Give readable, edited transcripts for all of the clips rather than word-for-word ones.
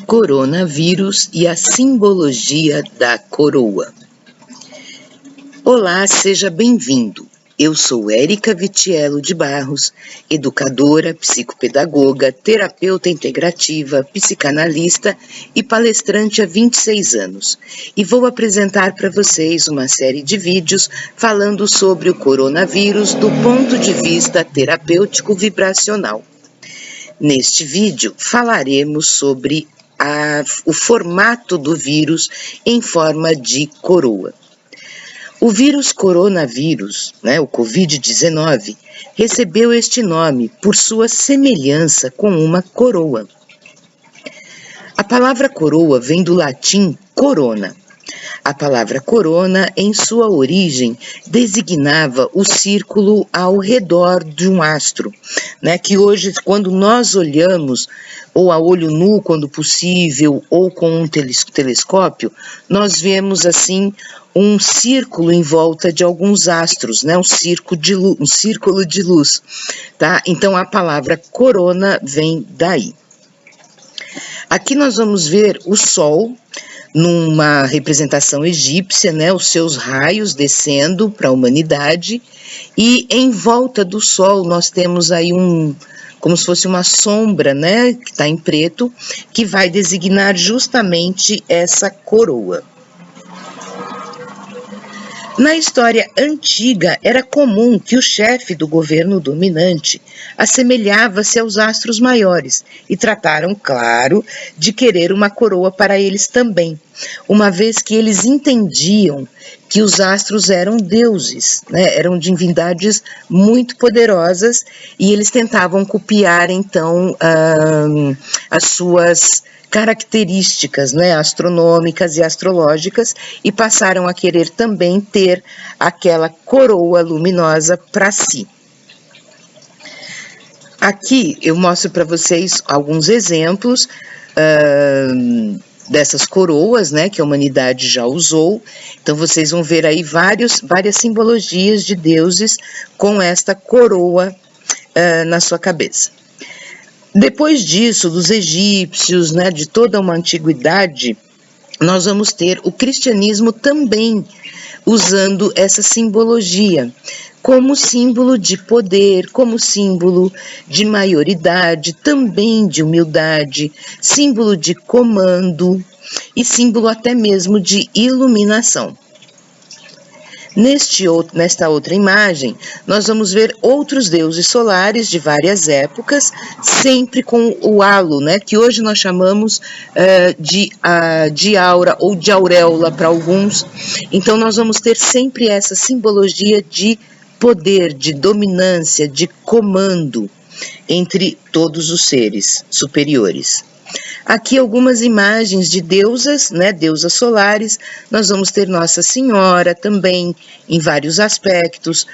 Coronavírus e a simbologia da coroa. Olá, seja bem-vindo. Eu sou Érica Vitiello de Barros, educadora, psicopedagoga, terapeuta integrativa, psicanalista e palestrante há 26 anos. E vou apresentar para vocês uma série de vídeos falando sobre o coronavírus do ponto de vista terapêutico vibracional. Neste vídeo falaremos sobre o formato do vírus em forma de coroa. O vírus coronavírus, o Covid-19, recebeu este nome por sua semelhança com uma coroa. A palavra coroa vem do latim corona. A palavra corona, em sua origem, designava o círculo ao redor de um astro, que hoje, quando nós olhamos, ou a olho nu, quando possível, ou com um telescópio, nós vemos, assim, um círculo em volta de alguns astros, um círculo de luz, tá? Então, a palavra corona vem daí. Aqui nós vamos ver o Sol, numa representação egípcia, os seus raios descendo para a humanidade, e em volta do Sol nós temos aí como se fosse uma sombra, que está em preto, que vai designar justamente essa coroa. Na história antiga, era comum que o chefe do governo dominante assemelhava-se aos astros maiores e trataram, claro, de querer uma coroa para eles também, uma vez que eles entendiam que os astros eram deuses, eram divindades muito poderosas e eles tentavam copiar, então, as suas características astronômicas e astrológicas e passaram a querer também ter aquela coroa luminosa para si. Aqui eu mostro para vocês alguns exemplos dessas coroas, que a humanidade já usou. Então vocês vão ver aí várias simbologias de deuses com esta coroa na sua cabeça. Depois disso, dos egípcios, de toda uma antiguidade, nós vamos ter o cristianismo também usando essa simbologia como símbolo de poder, como símbolo de maioridade, também de humildade, símbolo de comando e símbolo até mesmo de iluminação. Nesta outra imagem, nós vamos ver outros deuses solares de várias épocas, sempre com o halo, que hoje nós chamamos de aura ou de auréola para alguns. Então, nós vamos ter sempre essa simbologia de poder, de dominância, de comando entre todos os seres superiores. Aqui algumas imagens de deusas, deusas solares. Nós vamos ter Nossa Senhora também, em vários aspectos.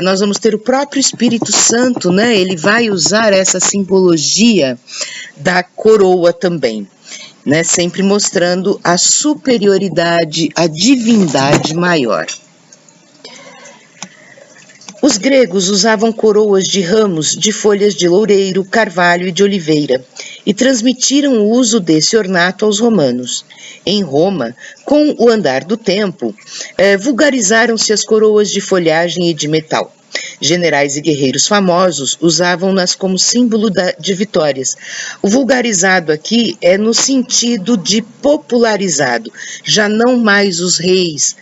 Nós vamos ter o próprio Espírito Santo, ele vai usar essa simbologia da coroa também, sempre mostrando a superioridade, a divindade maior. Os gregos usavam coroas de ramos de folhas de loureiro, carvalho e de oliveira, e transmitiram o uso desse ornato aos romanos. Em Roma, com o andar do tempo, vulgarizaram-se as coroas de folhagem e de metal. Generais e guerreiros famosos usavam-nas como símbolo de vitórias. O vulgarizado aqui é no sentido de popularizado, já não mais os reis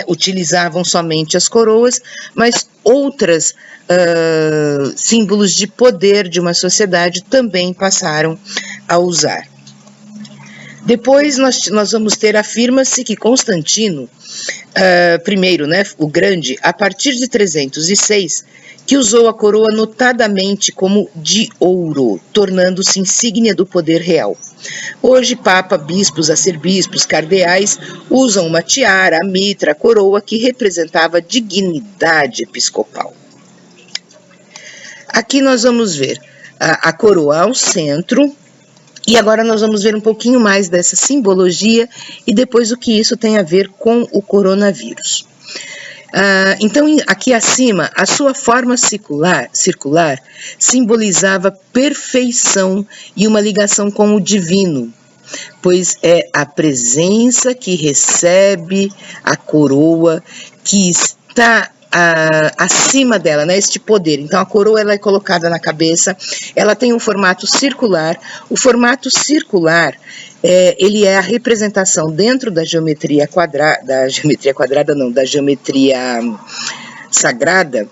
utilizavam somente as coroas, mas outras símbolos de poder de uma sociedade também passaram a usar. Depois nós vamos ter, afirma-se que Constantino, primeiro, o Grande, a partir de 306, que usou a coroa notadamente como de ouro, tornando-se insígnia do poder real. Hoje, papa, bispos, arcebispos, cardeais usam uma tiara, a mitra, a coroa, que representava a dignidade episcopal. Aqui nós vamos ver a coroa ao centro, e agora nós vamos ver um pouquinho mais dessa simbologia e depois o que isso tem a ver com o coronavírus. Então, aqui acima, a sua forma circular simbolizava perfeição e uma ligação com o divino, pois é a presença que recebe a coroa que está acima dela, né, este poder. Então a coroa ela é colocada na cabeça, ela tem um formato circular. O formato circular ele é a representação dentro da geometria da geometria sagrada.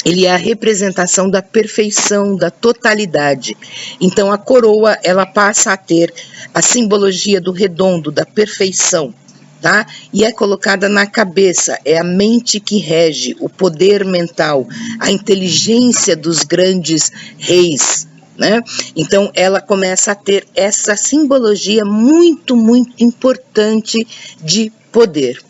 Ele é a representação da perfeição, da totalidade. Então a coroa ela passa a ter a simbologia do redondo, da perfeição. Tá? E é colocada na cabeça, é a mente que rege, o poder mental, a inteligência dos grandes reis, né? Então ela começa a ter essa simbologia muito, muito importante de poder.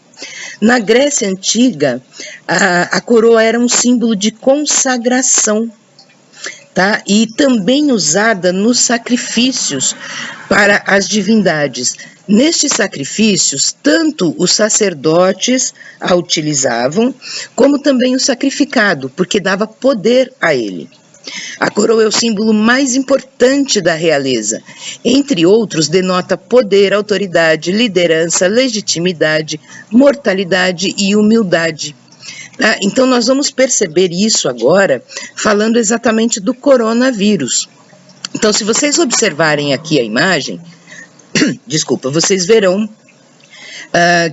Na Grécia Antiga, a coroa era um símbolo de consagração, tá? E também usada nos sacrifícios para as divindades. Nestes sacrifícios, tanto os sacerdotes a utilizavam, como também o sacrificado, porque dava poder a ele. A coroa é o símbolo mais importante da realeza. Entre outros, denota poder, autoridade, liderança, legitimidade, mortalidade e humildade. Tá? Então, nós vamos perceber isso agora, falando exatamente do coronavírus. Então, se vocês observarem aqui a imagem, desculpa, vocês verão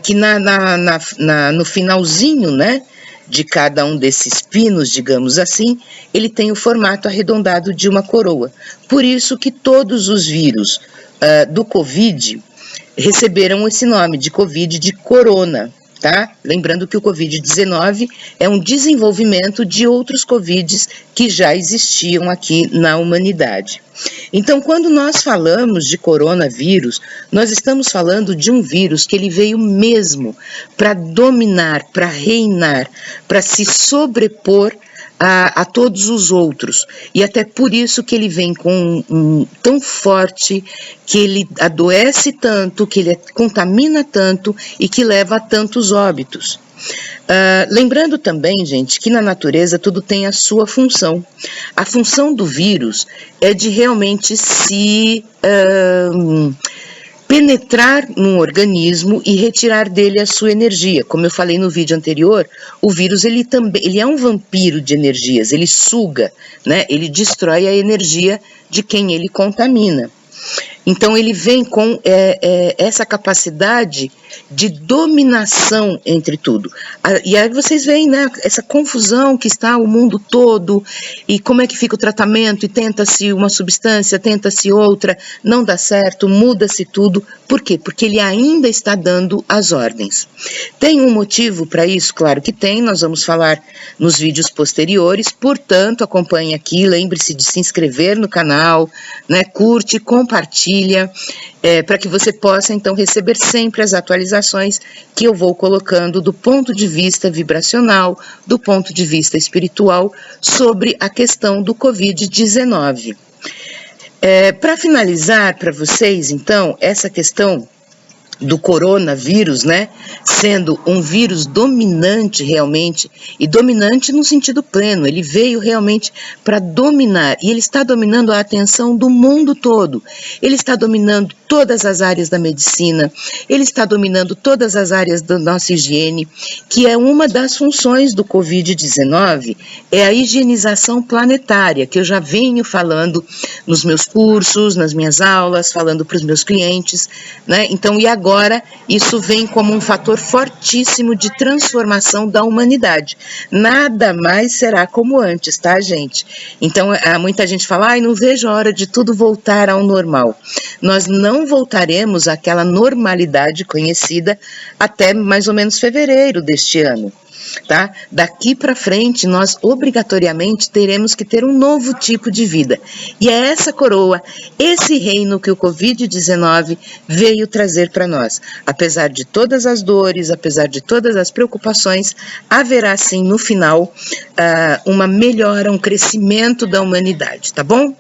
que no finalzinho, né, de cada um desses pinos, digamos assim, ele tem o formato arredondado de uma coroa. Por isso que todos os vírus do Covid receberam esse nome de Covid de corona. Tá? Lembrando que o Covid-19 é um desenvolvimento de outros Covids que já existiam aqui na humanidade. Então, quando nós falamos de coronavírus, nós estamos falando de um vírus que ele veio mesmo para dominar, para reinar, para se sobrepor a todos os outros, e até por isso que ele vem tão forte, que ele adoece tanto, que ele contamina tanto e que leva a tantos óbitos. Lembrando também, gente, que na natureza tudo tem a sua função. A função do vírus é de realmente se penetrar num organismo e retirar dele a sua energia. Como eu falei no vídeo anterior, o vírus ele é um vampiro de energias, ele suga, né? Ele destrói a energia de quem ele contamina. Então ele vem com essa capacidade de dominação entre tudo. E aí vocês veem, né, essa confusão que está o mundo todo, e como é que fica o tratamento, e tenta-se uma substância, tenta-se outra, não dá certo, muda-se tudo. Por quê? Porque ele ainda está dando as ordens. Tem um motivo para isso? Claro que tem, nós vamos falar nos vídeos posteriores, portanto acompanhe aqui, lembre-se de se inscrever no canal, né, curte, compartilha, para que você possa então receber sempre as atualizações que eu vou colocando do ponto de vista vibracional, do ponto de vista espiritual, sobre a questão do Covid-19. Para finalizar para vocês, então, essa questão do coronavírus, né, sendo um vírus dominante realmente, e dominante no sentido pleno, ele veio realmente para dominar, e ele está dominando a atenção do mundo todo, ele está dominando todas as áreas da medicina, ele está dominando todas as áreas da nossa higiene, que é uma das funções do Covid-19, é a higienização planetária, que eu já venho falando nos meus cursos, nas minhas aulas, falando para os meus clientes, né, então, e agora isso vem como um fator fortíssimo de transformação da humanidade. Nada mais será como antes, tá, gente? Então, muita gente fala, ai, não vejo a hora de tudo voltar ao normal. Nós não voltaremos àquela normalidade conhecida até mais ou menos fevereiro deste ano. Tá? Daqui para frente, nós obrigatoriamente teremos que ter um novo tipo de vida. E é essa coroa, esse reino que o Covid-19 veio trazer para nós. Apesar de todas as dores, apesar de todas as preocupações, haverá sim no final uma melhora, um crescimento da humanidade, tá bom?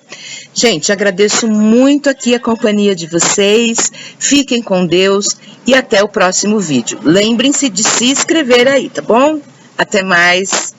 Gente, agradeço muito aqui a companhia de vocês, fiquem com Deus e até o próximo vídeo. Lembrem-se de se inscrever aí, tá bom? Até mais!